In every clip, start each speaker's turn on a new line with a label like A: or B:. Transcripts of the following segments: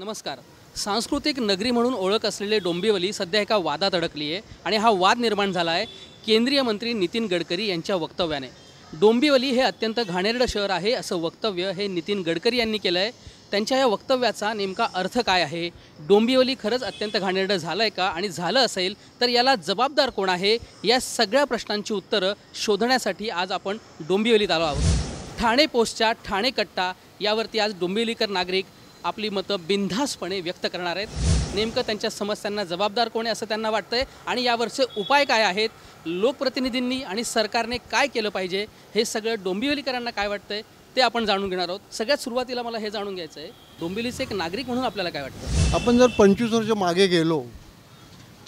A: नमस्कार. सांस्कृतिक नगरी म्हणून ओळख असलेले डोंबिवली सध्या एका वादात अडकली आहे आणि हा वाद निर्माण झाला आहे केंद्रीय मंत्री नितीन गडकरी यांच्या वक्तव्याने. डोंबिवली हे अत्यंत घाणेरडं शहर आहे असं वक्तव्य हे नितीन गडकरी यांनी केलं आहे. त्यांच्या या वक्तव्याचा नेमका अर्थ काय आहे? डोंबिवली खरंच अत्यंत घाणेरडं झालं आहे का? आणि झालं असेल तर याला जबाबदार कोण आहे? या सगळ्या प्रश्नांची उत्तरं शोधण्यासाठी आज आपण डोंबिवलीत आलो आहोत. ठाणे पोस्टच्या ठाणे कट्टा यावरती आज डोंबिवलीकर नागरिक आपली मतं बिनधास्तपणे व्यक्त करणार आहेत. नेमकं त्यांच्या समस्यांना जबाबदार कोण आहे असं त्यांना वाटतंय आणि यावरचे उपाय काय आहेत, लोकप्रतिनिधींनी आणि सरकारने काय केलं पाहिजे, हे सगळं डोंबिवलीकरांना काय वाटतंय ते आपण जाणून घेणार आहोत. सगळ्यात सुरुवातीला मला हे जाणून घ्यायचं आहे, डोंबिवलीचे एक नागरिक म्हणून आपल्याला काय वाटतं?
B: आपण जर 25 वर्ष मागे गेलो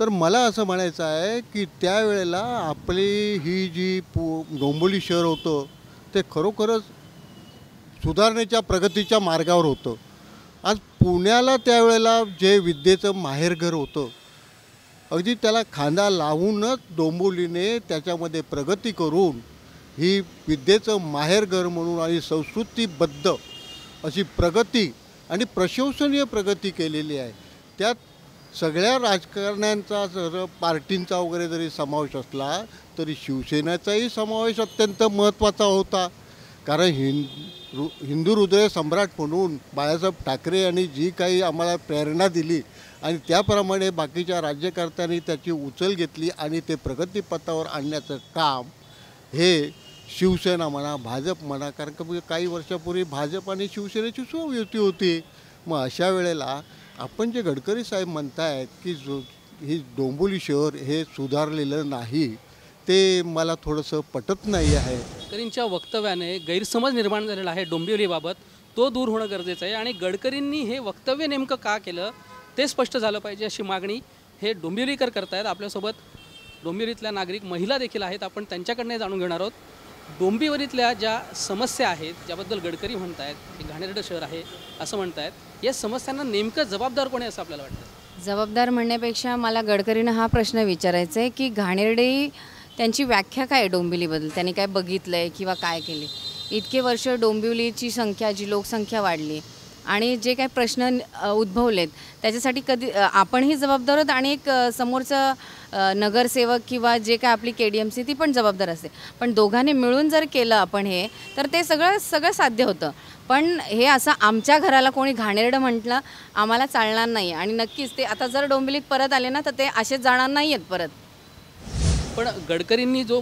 B: तर मला असं म्हणायचं आहे की त्यावेळेला आपली ही जी डोंबिवली शहर होतं ते खरोखरच सुधारणेच्या प्रगतीच्या मार्गावर होतं. आज पुण्याला त्यावेळेला जे विद्येचं माहेरघर होतं, अगदी त्याला खांदा लावूनच डोंबिवलीने त्याच्यामध्ये प्रगती करून ही विद्येचं माहेरघर म्हणून आणि संस्कृतीबद्ध अशी प्रगती आणि प्रशंसनीय प्रगती केलेली आहे. त्यात सगळ्या राजकारण्यांचा जर पार्टींचा वगैरे जरी समावेश असला तरी शिवसेनेचाही समावेश अत्यंत महत्त्वाचा होता. कारण हिंदू हृदय सम्राट म्हणून बाळासाहेब ठाकरे यांनी जी काही आम्हाला प्रेरणा दिली आणि त्याप्रमाणे बाकीच्या राज्यकर्त्यांनी त्याची उचल घेतली आणि ते प्रगतीपथावर आणण्याचं काम हे शिवसेना म्हणा, भाजप म्हणा, कारण की काही वर्षापूर्वी भाजप आणि शिवसेनेची सुयुती होती. मग अशा वेळेला आपण जे गडकरी साहेब म्हणतायत की ही डोंबिवली शहर हे सुधारलेलं नाही, ते मला थोडंसं पटत नाही आहे.
A: गडकरींच्या वक्तव्याने गैरसमज निर्माण झालेला आहे डोंबिवलीबाबत, तो दूर होणं गरजेचं आहे आणि गडकरींनी हे वक्तव्य नेमकं का केलं ते स्पष्ट झालं पाहिजे अशी मागणी हे डोंबिवलीकर करतायत. आपल्यासोबत डोंबिवलीतल्या नागरिक महिला देखील आहेत, आपण त्यांच्याकडनं जाणून घेणार आहोत. डोंबिवलीतल्या ज्या समस्या आहेत ज्याबद्दल गडकरी म्हणतायत की घाणेरडं शहर आहे असं म्हणतायत, या समस्यांना नेमकं जबाबदार कोण आहे असं आपल्याला वाटतं?
C: जबाबदार म्हणण्यापेक्षा मला गडकरींना हा प्रश्न विचारायचा आहे की घाणेरडी त्यांची व्याख्या काय आहे डोंबिवलीबद्दल, त्यांनी काय बघितलं आहे किंवा काय केले? इतके वर्ष डोंबिवलीची संख्या, जी लोकसंख्या वाढली आणि जे काही प्रश्न उद्भवलेत त्याच्यासाठी कधी आपणही जबाबदार आहोत आणि एक समोरचं नगरसेवक किंवा जे काय आपली KDMC ती पण जबाबदार असते. पण दोघांनी मिळून जर केलं आपण हे तर ते सगळं साध्य होतं. पण हे असं आमच्या घराला कोणी घाणेरडं म्हटलं आम्हाला चालणार नाही आणि नक्कीच ते आता जर डोंबिवलीत परत आले ना तर ते असेच जाणार नाही आहेत परत.
A: पण गडकरींनी जो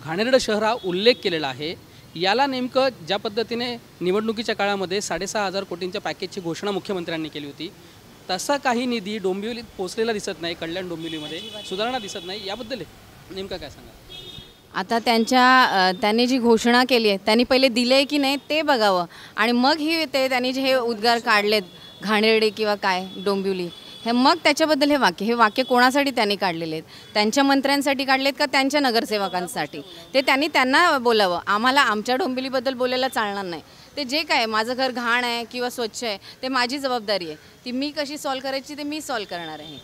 A: घाणेरडं शहर हा उल्लेख केलेला आहे, याला नेमकं ज्या पद्धतीने निवडणुकीच्या काळामध्ये 6,500 कोटींच्या पॅकेजची घोषणा मुख्यमंत्र्यांनी केली होती, तसा काही निधी डोंबिवलीत पोचलेला दिसत नाही. कल्याण डोंबिवलीमध्ये सुधारणा दिसत नाही. याबद्दल नेमकं काय सांगा?
C: आता त्यांनी जी घोषणा केली आहे त्यांनी पहिले दिले आहे की नाही ते बघावं आणि मग त्यांनी जे हे उद्गार काढलेत घाणेरडे किंवा काय डोंबिवली, हे मग त्याच्याबद्दल हे वाक्य कोणासाठी त्यांनी काढलेले आहेत? त्यांच्या मंत्र्यांसाठी काढलेत का त्यांच्या नगरसेवकांसाठी? ते त्यांना बोलावं. आम्हाला आमच्या डोंबिवलीबद्दल बोलायला चालणार नाही. ते जे काय माझं घर घाण आहे किंवा स्वच्छ आहे ते माझी जबाबदारी आहे, ती मी कशी सॉल्व करायची ते मी सॉल्व करणार आहे.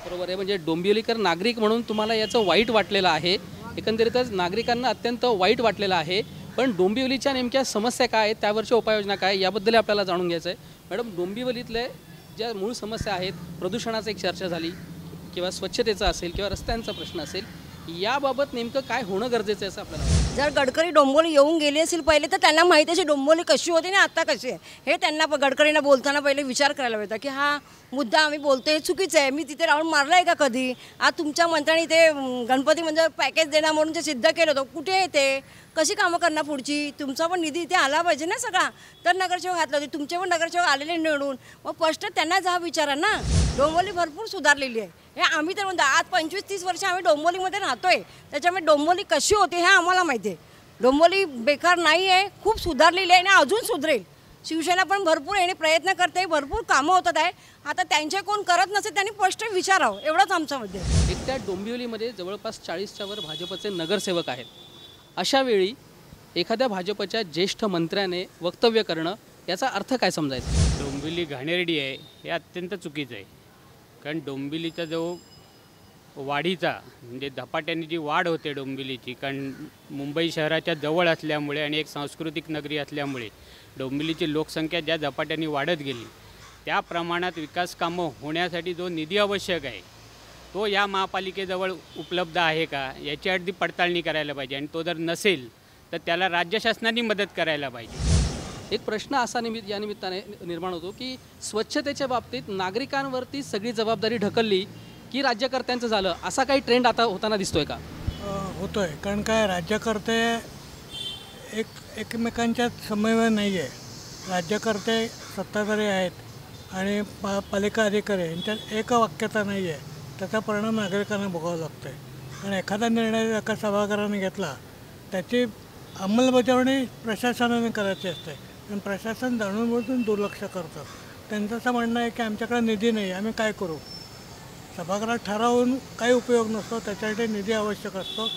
A: बरोबर आहे. म्हणजे डोंबिवलीकर नागरिक म्हणून तुम्हाला याचं वाईट वाटलेलं आहे, एकंदरीतच नागरिकांना अत्यंत वाईट वाटलेलं आहे. पण डोंबिवलीच्या नेमक्या समस्या काय आहेत, त्यावरच्या उपाययोजना काय, याबद्दल आपल्याला जाणून घ्यायचं आहे. मॅडम, डोंबिवलीतले ज्या मूळ समस्या आहेत, प्रदूषणाची एक चर्चा झाली किंवा स्वच्छतेचा असेल किंवा रस्त्यांचा प्रश्न असेल, याबाबत नेमकं काय होणं गरजेचं आहे असं आपल्याला?
D: जर गडकरी डोंबिवली येऊन गेले असेल पहिले तर त्यांना माहिती असेल डोंबिवली कशी होती आणि आता कशी आहे. हे त्यांना गडकरींना बोलताना पहिले विचार करायला पाहिजे की हा मुद्दा आम्ही बोलतो हे चुकीचं आहे. मी तिथे राहून मारला आहे का कधी? आज तुमच्या मंत्र्यांनी ते गणपती म्हणजे पॅकेज देणार म्हणून जे सिद्ध केलं होतं, कुठे आहे ते? कशी कामं करणार पुढची? तुमचा पण निधी इथे आला पाहिजे ना सगळा, तर नगरसेवक घातला होते. तुमचे पण नगरसेवक आलेले निवडून, मग स्पष्ट त्यांना जा विचारा ना. डोंबिवली भरपूर सुधारलेली आहे. हे आम्ही तर म्हणतो आज 25-30 वर्ष आम्ही डोंबिवलीमध्ये राहतोय, त्याच्यामुळे डोंबिवली कशी होती हे आम्हाला माहिती आहे. डोंबिवली बेकार नाही आहे, खूप सुधारलेली आहे आणि अजून सुधरेल. शिवसेना पण भरपूर येणे प्रयत्न करते, भरपूर कामं होतात आहे. आता त्यांचे कोण करत नसेल त्यांनी स्पष्ट विचारावं, एवढंच आमच्यामध्ये.
A: एकट्या डोंबिवलीमध्ये जवळपास 40च्या वर भाजपचे नगरसेवक आहेत. अशा वेळी एखाद्या भाजपच्या ज्येष्ठ मंत्र्याने वक्तव्य करणं याचा अर्थ काय समजायचा?
E: डोंबिवली घाणेरडी आहे हे अत्यंत चुकीचं आहे. कारण डोंबिवलीचा जो वाढीचा म्हणजे झपाट्याने जी वाढ होते डोंबिवलीची, कारण मुंबई शहराच्या जवळ असल्यामुळे आणि एक सांस्कृतिक नगरी असल्यामुळे डोंबिवलीची लोकसंख्या ज्या झपाट्याने वाढत गेली त्या प्रमाणात विकास कामं होण्यासाठी जो निधी आवश्यक आहे तो या महापालिकेजवळ उपलब्ध आहे का याची अगदी पडताळणी करायला पाहिजे, आणि तो जर नसेल तर त्याला राज्य शासनाने मदत करायला पाहिजे.
A: एक प्रश्न असा या निमित्ताने निर्माण होतो की स्वच्छतेच्या बाबतीत नागरिकांवरती सगळी जबाबदारी ढकलली की राज्यकर्त्यांचं झालं, असा काही ट्रेंड आता होताना दिसतोय का?
F: होतो आहे. कारण काय, राज्यकर्ते एकमेकांच्यात समन्वय नाही आहे. राज्यकर्ते सत्ताधारी आहेत आणि पालिका अधिकारी यांच्यात एकवाक्यता नाही आहे. त्याचा परिणाम नागरिकांना भोगावा लागतो आहे. आणि एखादा निर्णय एका सभागृहाने घेतला त्याची अंमलबजावणी प्रशासनाने करायची असते, पण प्रशासन जाणून दुर्लक्ष करतं. त्यांचं असं म्हणणं आहे की आमच्याकडे निधी नाही, आम्ही काय करू. सभागृहात ठरावून काही उपयोग नसतो, त्याच्यासाठी निधी आवश्यक असतो.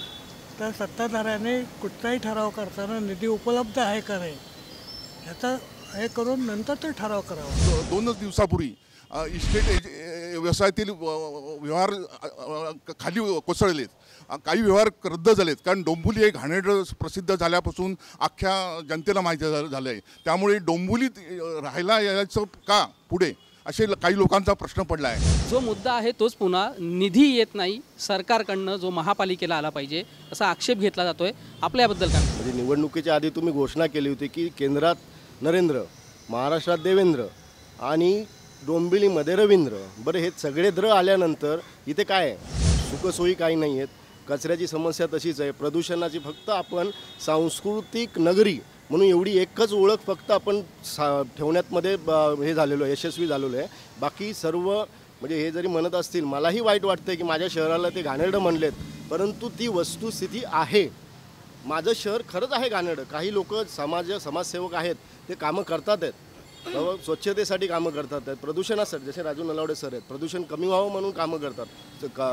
F: तर सत्ताधाऱ्याने कुठलाही ठराव करताना निधी उपलब्ध आहे का नाही ह्याचा हे करून नंतर ते ठराव करावा.
G: 2 दिवसापूर्वी इस्टेट व्यवसायातील व्यवहार खाली कोसळलेत, काही व्यवहार रद्द झालेत. कारण डोंबिवली हे घाणेरडं प्रसिद्ध झाल्यापासून अख्ख्या जनतेला माहिती झालं आहे. त्यामुळे डोंबिवलीत राहायला यायचं का पुढे असे काही लोकांचा प्रश्न पडला आहे.
A: जो मुद्दा आहे तोच पुन्हा निधी येत नाही सरकारकडनं, जो महापालिकेला आला पाहिजे असा आक्षेप घेतला जातोय. आपल्या याबद्दल काय?
H: म्हणजे निवडणुकीच्या आधी तुम्ही घोषणा केली होती की केंद्रात नरेंद्र, महाराष्ट्रात देवेंद्र आणि डोंबिवलीमध्ये रवींद्र. बरं, हे सगळे द्र आल्यानंतर इथे काय आहे? सुखसोयी काही नाही आहेत, कचऱ्याची समस्या तशीच आहे, प्रदूषणाची फक्त आपण सांस्कृतिक नगरी म्हणून एवढी एकच ओळख फक्त आपण ठेवण्यात मध्ये हे झालेलो आहे, यशस्वी झालेलो आहे. बाकी सर्व म्हणजे हे जरी म्हणत असतील, मलाही वाईट वाटतं की माझ्या शहराला ते घाणेरडं म्हणलेत, परंतु ती वस्तुस्थिती आहे. माझं शहर खरंच आहे घाणेरडं. काही लोक समाजसेवक आहेत, ते कामं करतात आहेत, स्वच्छतेसाठी कामं करतात आहेत, प्रदूषणासाठी, जसे राजू नलावडे सर आहेत, प्रदूषण कमी व्हावं म्हणून कामं करतात.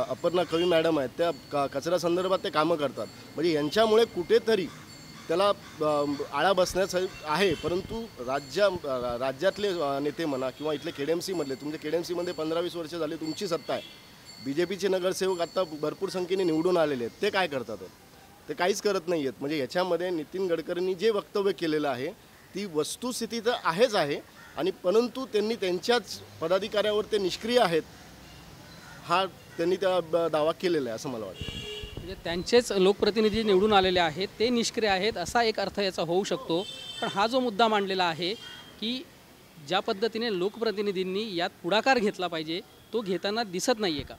H: अपर्णा कवी मॅडम आहेत, त्या कचरा संदर्भात ते कामं करतात. म्हणजे यांच्यामुळे कुठेतरी त्याला आळा बसण्याचं आहे. परंतु राज्यातले नेते म्हणा किंवा इथले KDMCमधले, तुमच्या KDMCमध्ये 15-20 वर्ष झाली तुमची सत्ता आहे. BJPचे नगरसेवक आता भरपूर संख्येने निवडून आलेले आहेत, ते काय करतात? ते काहीच करत नाही आहेत. म्हणजे याच्यामध्ये नितीन गडकरींनी जे वक्तव्य केलेलं आहे ती वस्तुस्थिती तर आहेच आहे, आणि परंतु त्यांनी त्यांच्याच पदाधिकाऱ्यावर ते निष्क्रिय आहेत हा त्यांनी त्या दावा केलेला आहे असं मला वाटतं.
A: म्हणजे त्यांचेच लोकप्रतिनिधी निवडून आलेले आहेत, ते निष्क्रिय आहेत असा एक अर्थ याचा होऊ शकतो. पण हा जो मुद्दा मांडलेला आहे की ज्या पद्धतीने लोकप्रतिनिधींनी यात पुढाकार घेतला पाहिजे तो घेताना दिसत नाही आहे का?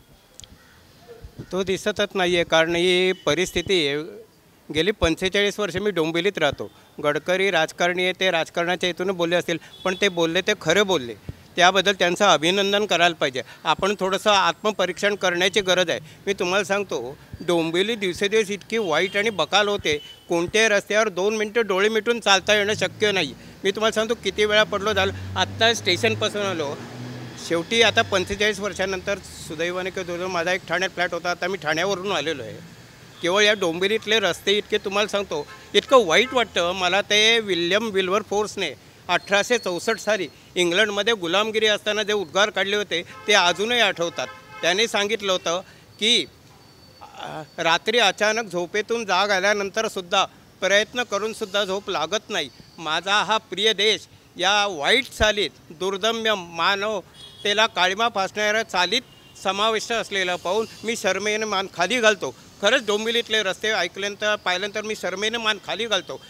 I: तो दिसतच नाही आहे. कारण ही परिस्थिती आहे. गेली 45 वर्ष मी डोंबिवलीत राहतो. गडकरी राजकारणी आहे, ते राजकारणाच्या हेतून बोलले असतील, पण ते बोलले ते खरे बोलले. त्याबद्दल त्यांचं अभिनंदन करायला पाहिजे. आपण थोडंसं आत्मपरीक्षण करण्याची गरज आहे. मी तुम्हाला सांगतो, डोंबिवली दिवसेदिवस इतकी वाईट आणि बकाल होते, कोणत्याही रस्त्यावर 2 मिनटं डोळे मिटून चालता येणं शक्य नाही. मी तुम्हाला सांगतो किती वेळा पडलो झालं. आत्ता स्टेशनपासून आलो, शेवटी आता 45 वर्षानंतर सुदैवाने किंवा माझा एक ठाण्यात फ्लॅट होता, आता मी ठाण्यावरून आलेलो आहे. केवळ या डोंबिवलीतले रस्ते इतके, तुम्हाला सांगतो इतकं वाईट वाटतं मला. ते विल्यम विल्बरफोर्सने 1864 साली इंग्लंडमध्ये गुलामगिरी असताना जे उद्गार काढले होते ते अजूनही आठवतात. त्याने सांगितलं होतं की रात्री अचानक झोपेतून जाग आल्यानंतरसुद्धा प्रयत्न करूनसुद्धा झोप लागत नाही. माझा हा प्रिय देश या वाईट चालीत, दुर्दम्य मानवतेला काळिमा फासणाऱ्या चालीत समाविष्ट असलेलं पाहून मी शरमेने मान खाली घालतो. खरंच डोंबिवलीतले रस्ते ऐकल्यानंतर पाहिल्यानंतर मी शरमेने मान खाली घालतो.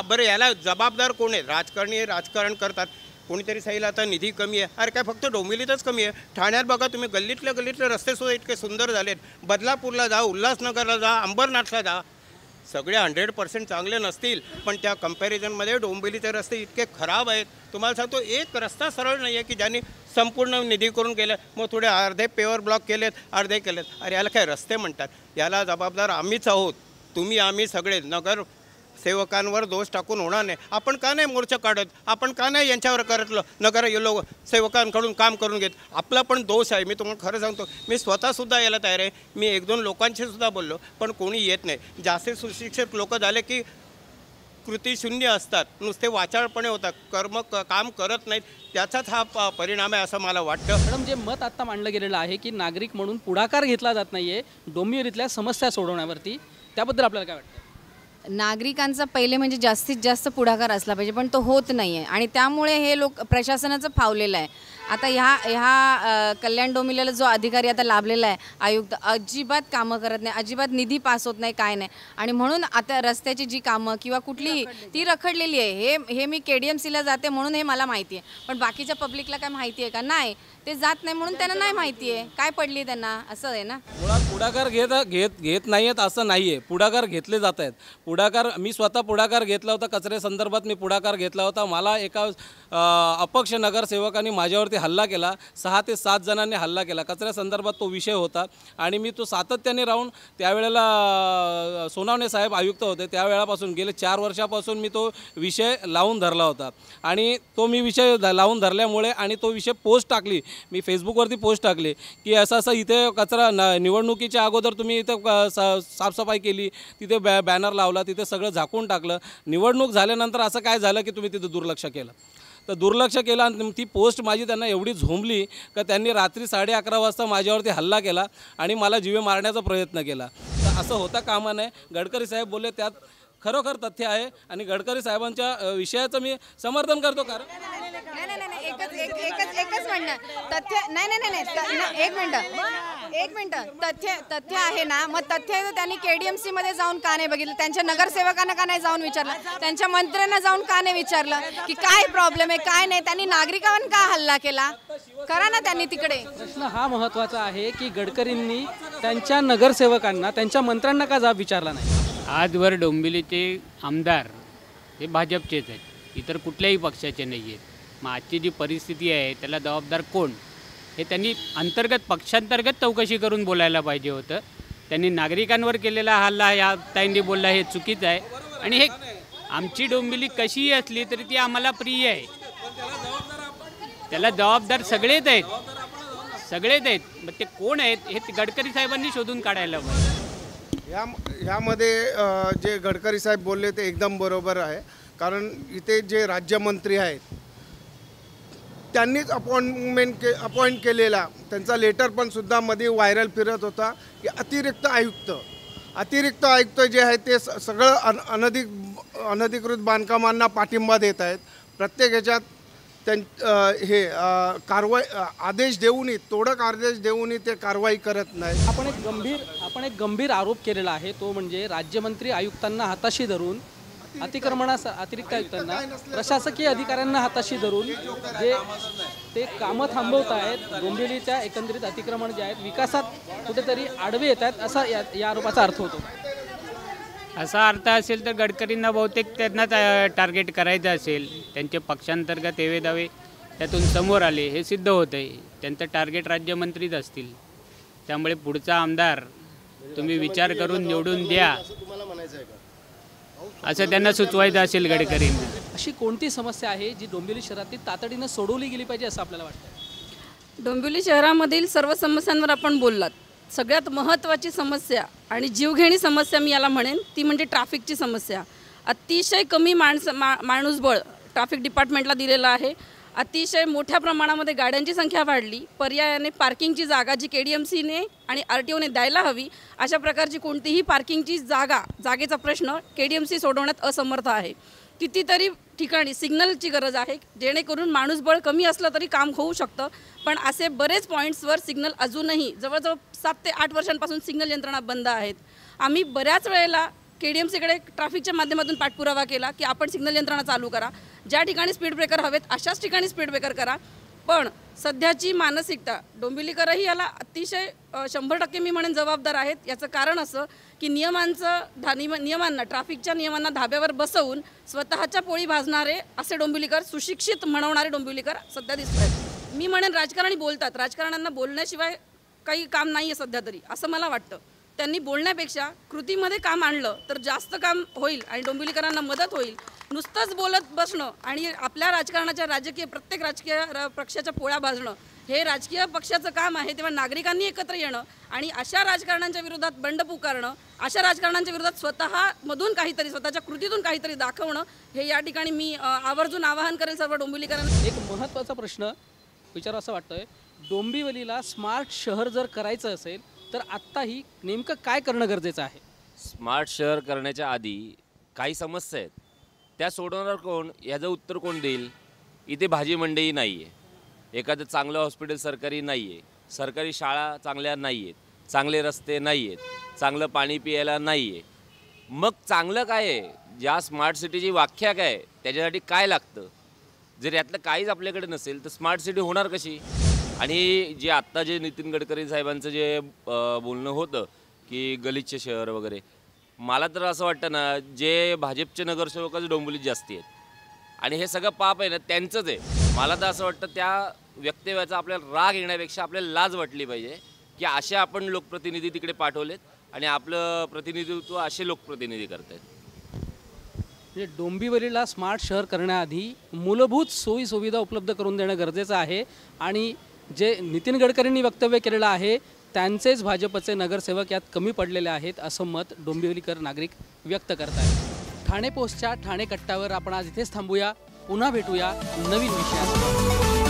I: बरं, याला जबाबदार कोण आहे? राजकारणी राजकारण करतात. कोणीतरी सांगितलं आता निधी कमी आहे. अरे काय फक्त डोंबिवलीतच कमी आहे? ठाण्यात बघा तुम्ही, गल्लीतले रस्तेसुद्धा इतके सुंदर झालेत. बदलापूरला जा, उल्हासनगरला जा, अंबरनाथला जा, सगळे 100% चांगले नसतील, पण त्या कंपॅरिझनमध्ये डोंबिवलीचे रस्ते इतके खराब आहेत. तुम्हाला सांगतो, एक रस्ता सरळ नाही आहे की ज्यांनी संपूर्ण निधी करून गेलं. मग थोडे अर्धे पेवर ब्लॉक केलेत, अर्धे केलेत. अरे याला काय रस्ते म्हणतात? याला जबाबदार आम्हीच आहोत. तुम्ही आम्ही सगळे नगर सेवकांवर दोष टाकून होणार नाही. आपण का नाही मोर्चा काढत? आपण का नाही यांच्यावर करतलं नगर लोक सेवकांकडून काम करून घेत? आपला पण दोष आहे. मी तुम्हाला खरं सांगतो, मी स्वतःसुद्धा यायला तयार आहे. मी 1-2 लोकांशी सुद्धा बोललो, पण कोणी येत नाही. जास्त सुशिक्षित लोक झाले की कृतीशून्य असतात, नुसते वाचाळपणे होतात, काम करत नाहीत. त्याचाच हा परिणाम आहे असं मला वाटतं.
A: मॅडम, जे मत आत्ता मांडलं गेलेलं आहे की नागरिक म्हणून पुढाकार घेतला जात नाही आहे डोंबिवलीतल्या समस्या सोडवण्यावरती, त्याबद्दल आपल्याला काय वाटतं?
C: नागरिकांचा पहिले म्हणजे जास्तीत जास्त पुढाकार असला पाहिजे, पण तो होत नाही आहे. आणि त्यामुळे हे लोक प्रशासनाचं फावलेलं आहे. आता ह्या कल्याण डोंबिवलीला जो अधिकारी आता लाभलेला आहे आयुक्त, अजिबात कामं करत नाही, अजिबात निधी पास होत नाही, काय नाही. आणि म्हणून आता रस्त्याची जी कामं किंवा कुठलीही ती रखडलेली आहे. हे मी KDMCला जाते म्हणून हे मला माहिती आहे, पण बाकीच्या पब्लिकला काय माहिती आहे का? नाही, ते जात नाही म्हणून त्यांना नाही माहिती आहे काय पडली त्यांना, असं आहे ना.
J: मुळात पुढाकार घेत नाही आहेत असं नाही आहे, पुढाकार घेतले जात आहेत. मी स्वतः पुढाकार घेतला होता, कचऱ्यासंदर्भात मी पुढाकार घेतला होता. मला एका अपक्ष नगरसेवकांनी माझ्यावरती हल्ला केला, 6 ते 7 जणांनी हल्ला केला. कचऱ्यासंदर्भात तो विषय होता आणि मी तो सातत्याने राहून त्यावेळेला सोनावणे साहेब आयुक्त होते, त्यावेळापासून गेले 4 वर्षापासून मी तो विषय लावून धरला होता. आणि तो मी विषय लावून धरल्यामुळे आणि तो विषय पोस्ट टाकली, मी फेसबुकवरती पोस्ट टाकली की असं इथे कचरा निवडणुकीच्या अगोदर तुम्ही इथं साफसफाई केली, तिथे बॅनर लावला, तिथे सगळं झाकून टाकलं. निवडणूक झाल्यानंतर असं काय झालं की तुम्ही तिथं दुर्लक्ष केलं. तर दुर्लक्ष केलं आणि ती पोस्ट माझी त्यांना एवढी झोंबली का त्यांनी रात्री 11:30 वाजता माझ्यावरती हल्ला केला आणि मला जीवे मारण्याचा प्रयत्न केला. तर असं होता कामा नये. गडकरी साहेब बोलले त्यात खरोखर तथ्य आहे आणि गडकरी साहेबांच्या विषयाचं मी समर्थन करतो. कारण
C: एकच म्हणणं तथ्य नाही, एक मिनिट तथ्य आहे ना, मग तथ्य आहे तर त्यांनी KDMC मध्ये जाऊन का नाही बघितलं, त्यांच्या नगरसेवकांना का नाही जाऊन विचारलं, त्यांच्या मंत्र्यांना जाऊन का नाही विचारलं की काय प्रॉब्लेम आहे काय नाही, त्यांनी नागरिकांवर का हल्ला केला, करा ना त्यांनी तिकडे.
A: प्रश्न हा महत्त्वाचा आहे की गडकरींनी त्यांच्या नगरसेवकांना, त्यांच्या मंत्र्यांना का जाब विचारला नाही.
E: आजवर डोंबिवलीचे आमदार हे भाजपचेच आहेत, इतर कुठल्याही पक्षाचे नाही आहेत. मग आजची जी परिस्थिती आहे त्याला जबाबदार कोण, हे त्यांनी पक्षांतर्गत चौकशी करून बोलायला पाहिजे होतं. त्यांनी नागरिकांवर केलेला हल्ला या ताईंनी बोलला हे चुकीचं आहे. आणि हे आमची डोंबिवली कशीही असली तरी ती आम्हाला प्रिय आहे, त्याला जबाबदार सगळेच आहेत. मग ते कोण आहेत हे गडकरी साहेबांनी शोधून काढायला पाहिजे.
K: ह्यामध्ये जे गडकरी साहेब बोलले ते एकदम बरोबर आहे. कारण इथे जे राज्यमंत्री आहेत त्यांनीच अपॉइंट केलेला, त्यांचा लेटर पण सुद्धा मध्ये व्हायरल फिरत होता की अतिरिक्त आयुक्त जे आहेत ते सगळं अनधिकृत बांधकामांना पाठिंबा देत आहेत. प्रत्येक ह्याच्यात कारवाई आदेश देऊनही, तोडक आदेश देऊनही ते कारवाई करत नाही.
A: आपण एक गंभीर आरोप केलेला आहे, तो म्हणजे राज्यमंत्री आयुक्तांना हाताशी धरून, अतिरिक्त आयुक्तांना, प्रशासकीय अधिकाऱ्यांना हाताशी धरून जे ते कामं थांबवत आहेत, डोंबिवलीच्या एकंदरीत अतिक्रमण जे आहेत विकासात कुठेतरी आडवे येत आहेत, असा या आरोपाचा अर्थ होतो.
E: असा अर्थ असेल तर गडकरींना बहुतेक त्यांना टार्गेट करायचं असेल. त्यांचे पक्षांतर्गत दावे त्यातून समोर आले, हे सिद्ध होतं आहे. त्यांचं टार्गेट राज्यमंत्रीच असतील. त्यामुळे पुढचा आमदार तुम्ही विचार करून निवडून द्या असं त्यांना सुचवायचं असेल गडकरींना.
A: अशी कोणती समस्या आहे जी डोंबिवली शहरातील तातडीनं सोडवली गेली पाहिजे असं आपल्याला वाटतं?
L: डोंबिवली शहरामधील सर्व समस्यांवर आपण बोललात. सगळ्यात महत्त्वाची समस्या आणि जीवघेणी समस्या मी याला म्हणेन ती म्हणजे ट्रॅफिकची समस्या. अतिशय कमी माणूसबळ ट्रॅफिक डिपार्टमेंटला दिलेलं आहे. अतिशय मोठ्या प्रमाणामध्ये गाड्यांची संख्या वाढली. पर्यायाने पार्किंगची जागा जी KDMCने आणि RTOने द्यायला हवी अशा प्रकारची कोणतीही पार्किंगची जागेचा प्रश्न KDMC सोडवण्यात असमर्थ आहे. कितीतरी ठिकाणी सिग्नलची गरज आहे जेणेकरून माणूसबळ कमी असलं तरी काम होऊ शकतं. पण असे बरेच पॉईंट्सवर सिग्नल अजूनही जवळजवळ 7 ते 8 वर्षांपासून सिग्नल यंत्रणा बंद आहेत. आम्ही बऱ्याच वेळेला KDMCकडे ट्रॅफिकच्या माध्यमातून पाठपुरावा केला की आपण सिग्नल यंत्रणा चालू करा, ज्या ठिकाणी स्पीड ब्रेकर हवेत अशाच ठिकाणी स्पीड ब्रेकर करा. पण सध्याची मानसिकता डोंबिवलीकरही याला अतिशय 100% मी म्हणेन जबाबदार आहेत. याचं कारण असं की नियमांना ट्रॅफिकच्या नियमांना धाब्यावर बसवून स्वतःच्या पोळी भाजणारे असे डोंबिवलीकर, सुशिक्षित म्हणवणारे डोंबिवलीकर सध्या दिसत आहेत. मी म्हणेन राजकारणी बोलतात, राजकारण्यांना बोलण्याशिवाय काही काम नाही आहे सध्या तरी असं मला वाटतं. त्यांनी बोलण्यापेक्षा कृतीमध्ये काम आणलं तर जास्त काम होईल आणि डोंबिवलीकरांना मदत होईल. नुसतंच बोलत बसणं आणि आपल्या राजकारणाच्या प्रत्येक राजकीय पक्षाच्या पोळ्या भाजणं हे राजकीय पक्षाचं काम आहे. तेव्हा नागरिकांनी एकत्र येणं आणि अशा राजकारण्यांच्या विरोधात बंड पुकारणं, अशा राजकारण्यांच्या विरोधात स्वतःमधून काहीतरी, स्वतःच्या कृतीतून काहीतरी दाखवणं हे या ठिकाणी मी आवर्जून आवाहन करेल सर्व डोंबिवलीकरांना.
A: एक महत्त्वाचा प्रश्न विचारू असं वाटतंय, डोंबिवलीला स्मार्ट शहर जर करायचं असेल तर आत्ताही नेमकं काय करणं गरजेचं आहे?
M: स्मार्ट शहर करण्याच्या आधी काही समस्या आहेत, त्या सोडवणार कोण, याचं उत्तर कोण देईल? इथे भाजी मंडई नाही आहे, एखादं चांगलं हॉस्पिटल सरकारी नाही आहे, सरकारी शाळा चांगल्या नाही आहेत, चांगले रस्ते नाही आहेत, चांगलं पाणी प्यायला नाही आहे. मग चांगलं काय आहे? ज्या स्मार्ट सिटीची व्याख्या काय आहे, त्याच्यासाठी काय लागतं? जर यातलं काहीच आपल्याकडे नसेल तर स्मार्ट सिटी होणार कशी? आणि जे आत्ता जे नितीन गडकरी साहेबांचं जे बोलणं होतं की गलिच्छ शहर वगैरे, मला तर असं वाटतं ना, जे भाजपचे नगरसेवकच डोंबिवलीत जास्ती आहेत आणि हे सगळं पाप आहे ना त्यांचंच आहे. मला तर असं वाटतं त्या वक्तव्याचा आपल्याला राग येण्यापेक्षा आपल्याला लाज वाटली पाहिजे की असे आपण लोकप्रतिनिधी तिकडे पाठवलेत आणि आपलं प्रतिनिधित्व असे लोकप्रतिनिधी करत आहेत.
A: म्हणजे डोंबिवलीला स्मार्ट शहर करण्याआधी मूलभूत सोयी सुविधा उपलब्ध करून देणं गरजेचं आहे आणि जे नितीन गडकरींनी वक्तव्य केलेलं आहे त्यांचेच भाजपचे नगरसेवक यात कमी पडलेले आहेत असं मत डोंबिवलीकर नागरिक व्यक्त करत आहेत. ठाणे पोस्टच्या ठाणे कट्ट्यावर आपण आज इथेच थांबूया. पुन्हा भेटूया नवीन विषयासह.